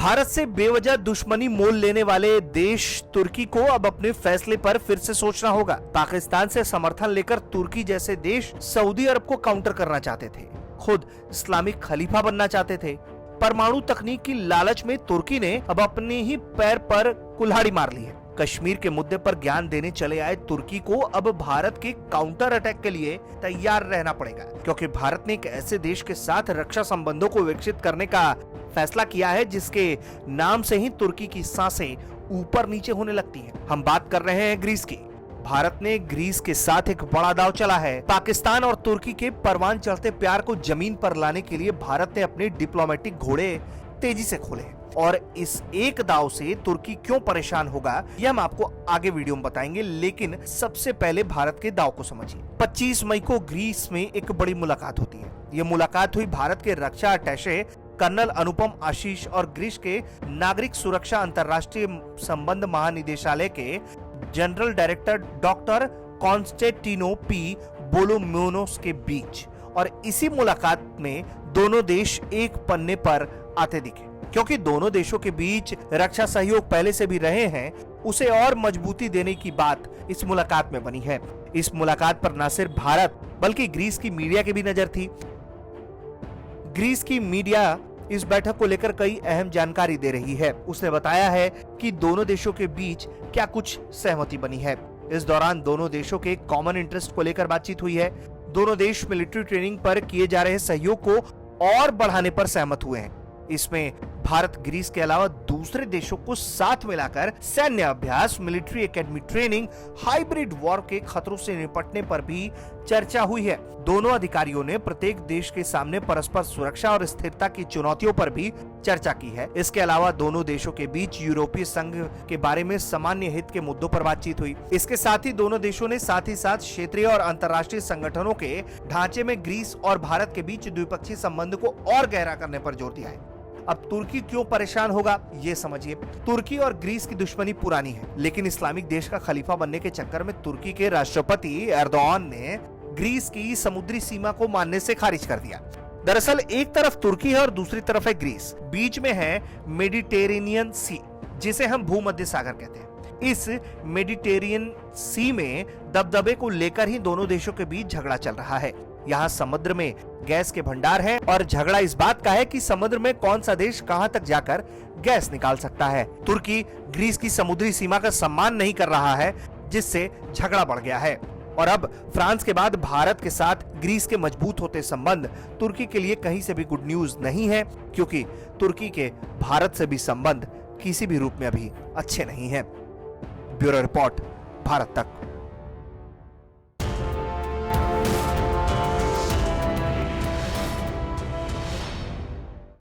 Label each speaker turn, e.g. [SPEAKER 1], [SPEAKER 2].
[SPEAKER 1] भारत से बेवजह दुश्मनी मोल लेने वाले देश तुर्की को अब अपने फैसले पर फिर से सोचना होगा। पाकिस्तान से समर्थन लेकर तुर्की जैसे देश सऊदी अरब को काउंटर करना चाहते थे, खुद इस्लामिक खलीफा बनना चाहते थे। परमाणु तकनीक की लालच में तुर्की ने अब अपने ही पैर पर कुल्हाड़ी मार ली है। कश्मीर के मुद्दे पर ज्ञान देने चले आए तुर्की को अब भारत के काउंटर अटैक के लिए तैयार रहना पड़ेगा, क्योंकि भारत ने एक ऐसे देश के साथ रक्षा संबंधों को विकसित करने का फैसला किया है जिसके नाम से ही तुर्की की सांसें ऊपर नीचे होने लगती हैं। हम बात कर रहे हैं ग्रीस की। भारत ने ग्रीस के साथ एक बड़ा दांव चला है। पाकिस्तान और तुर्की के परवान चढ़ते प्यार को जमीन पर लाने के लिए भारत ने अपने डिप्लोमेटिक घोड़े तेजी से खोले हैं। और इस एक दाव से तुर्की क्यों परेशान होगा यह हम आपको आगे वीडियो में बताएंगे, लेकिन सबसे पहले भारत के दाव को समझिए। 25 मई को ग्रीस में एक बड़ी मुलाकात होती है। यह मुलाकात हुई भारत के रक्षा अटैचे कर्नल अनुपम आशीष और ग्रीस के नागरिक सुरक्षा अंतर्राष्ट्रीय संबंध महानिदेशालय के जनरल डायरेक्टर डॉक्टर कॉन्स्टेंटिनो पी बोलोमोनोस के बीच। और इसी मुलाकात में दोनों देश एक पन्ने पर आते दिखे। क्योंकि दोनों देशों के बीच रक्षा सहयोग पहले से भी रहे हैं, उसे और मजबूती देने की बात इस मुलाकात में बनी है। इस मुलाकात पर न सिर्फ भारत बल्कि ग्रीस की मीडिया की भी नजर थी। ग्रीस की मीडिया इस बैठक को लेकर कई अहम जानकारी दे रही है। उसने बताया है कि दोनों देशों के बीच क्या कुछ सहमति बनी है। इस दौरान दोनों देशों के कॉमन इंटरेस्ट को लेकर बातचीत हुई है। दोनों देश मिलिट्री ट्रेनिंग पर किए जा रहे सहयोग को और बढ़ाने पर सहमत हुए हैं। इसमें भारत ग्रीस के अलावा दूसरे देशों को साथ मिलाकर सैन्य अभ्यास, military academy training, hybrid war के खतरों से निपटने पर भी चर्चा हुई है। दोनों अधिकारियों ने प्रत्येक देश के सामने परस्पर सुरक्षा और स्थिरता की चुनौतियों पर भी चर्चा की है। इसके अलावा दोनों देशों के बीच यूरोपीय संघ के बारे में सामान्य हित के मुद्दों पर बातचीत हुई। इसके साथ ही दोनों देशों ने साथ ही साथ क्षेत्रीय और अंतर्राष्ट्रीय संगठनों के ढांचे में ग्रीस और भारत के बीच द्विपक्षीय संबंध को और गहरा करने पर जोर दिया है। अब तुर्की क्यों परेशान होगा ये समझिए। तुर्की और ग्रीस की दुश्मनी पुरानी है, लेकिन इस्लामिक देश का खलीफा बनने के चक्कर में तुर्की के राष्ट्रपति एर्दोआन ने ग्रीस की समुद्री सीमा को मानने से खारिज कर दिया। दरअसल एक तरफ तुर्की है और दूसरी तरफ है ग्रीस। बीच में है मेडिटेरेनियन सी, जिसे हम भूमध्य सागर कहते हैं। इस मेडिटेरेनियन सी में दबदबे को लेकर ही दोनों देशों के बीच झगड़ा चल रहा है। यहाँ समुद्र में गैस के भंडार हैं और झगड़ा इस बात का है कि समुद्र में कौन सा देश कहां तक जाकर गैस निकाल सकता है। तुर्की ग्रीस की समुद्री सीमा का सम्मान नहीं कर रहा है, जिससे झगड़ा बढ़ गया है। और अब फ्रांस के बाद भारत के साथ ग्रीस के मजबूत होते संबंध तुर्की के लिए कहीं से भी गुड न्यूज नहीं है, क्योंकि तुर्की के भारत से भी संबंध किसी भी रूप में अभी अच्छे नहीं हैं। ब्यूरो रिपोर्ट, भारत तक।